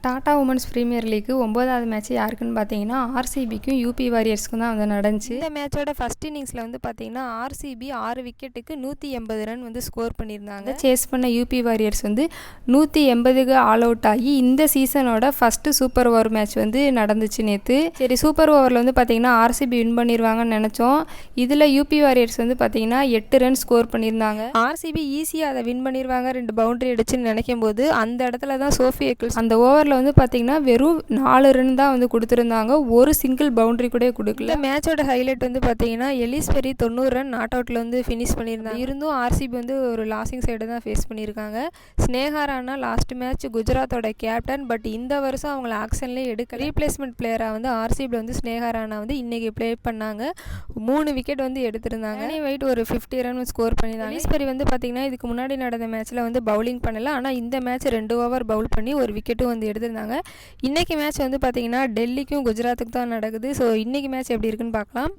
Tata women's premier league 9வது match யாருக்குன்னு பார்த்தீங்கன்னா ஆர்சிபிக்கும் யூபி வாரியர்ஸ்க்கும் தான் வந்து நடந்துச்சு. இந்த மேட்சோட ஃபர்ஸ்ட் இன்னிங்ஸில் வந்து பார்த்தீங்கன்னா ஆர்சிபி 6 விக்கெட்டுக்கு 180 ரன் வந்து ஸ்கோர் பண்ணியிருந்தாங்க. சேஸ் பண்ண யூபி வாரியர்ஸ் வந்து 180க்கு ஆல் அவுட் ஆகி இந்த சீசனோட ஃபஸ்ட்டு சூப்பர் ஓவர் மேட்ச் வந்து நடந்துச்சு நேற்று. சரி, சூப்பர் ஓவரில் வந்து பார்த்தீங்கன்னா ஆர்சிபி வின் பண்ணிடுவாங்கன்னு நினச்சோம். இதில் யூபி வாரியர்ஸ் வந்து பார்த்தீங்கன்னா 8 ரன் ஸ்கோர் பண்ணியிருந்தாங்க. ஆர்சிபி ஈஸியாக அதை வின் பண்ணிடுவாங்க, 2 பவுண்டரி அடிச்சுன்னு நினைக்கும் போது அந்த இடத்துல தான் சோஃபி எக்கிள்ஸ் அந்த ஓவர் வந்து பார்த்தீங்கன்னா வெறும் 4 ரன் தான் வந்து கொடுத்துருந்தாங்க. ஒரு சிங்கிள் பவுண்டரி கூட கொடுக்கல. இந்த மேட்சோட ஹைலைட் வந்து பார்த்தீங்கன்னா எலிஸ்பெரி 90 ரன் நாட் அவுட்டில் வந்து ஃபினிஷ் பண்ணியிருந்தாங்க. இருந்தும் ஆர்சிபி வந்து ஒரு லாசிங் சைடு தான் ஃபேஸ் பண்ணியிருக்காங்க. ஸ்னேகா ராணா லாஸ்ட் மேட்ச் குஜராத்தோட கேப்டன், பட் இந்த வருஷம் அவங்கள ஆக்ஷன்லேயே எடுக்க ரீப்ளேஸ்மெண்ட் பிளேயராக வந்து ஆர்சிபி வந்து ஸ்னேகா ராணா வந்து இன்னைக்கு ப்ளே பண்ணாங்க. 3 விக்கெட் வந்து எடுத்திருந்தாங்க. வெயிட் ஒரு 50 ரன் ஸ்கோர் பண்ணியிருந்தாங்க. எலிஸ்பெரி வந்து பார்த்தீங்கன்னா இதுக்கு முன்னாடி நடந்த மேட்ச்சில் வந்து பவுலிங் பண்ணல, ஆனால் இந்த மேட்ச் 2 ஓவர் பவுல் பண்ணி ஒரு விக்கெட்டும் வந்து எடுத்திருந்தாங்க. இன்றைக்கி மேட்ச் வந்து பார்த்தீங்கன்னா டெல்லிக்கும் குஜராத்துக்கும் தான் நடக்குது. ஸோ இன்றைக்கி மேட்ச் எப்படி இருக்குன்னு பார்க்கலாம்.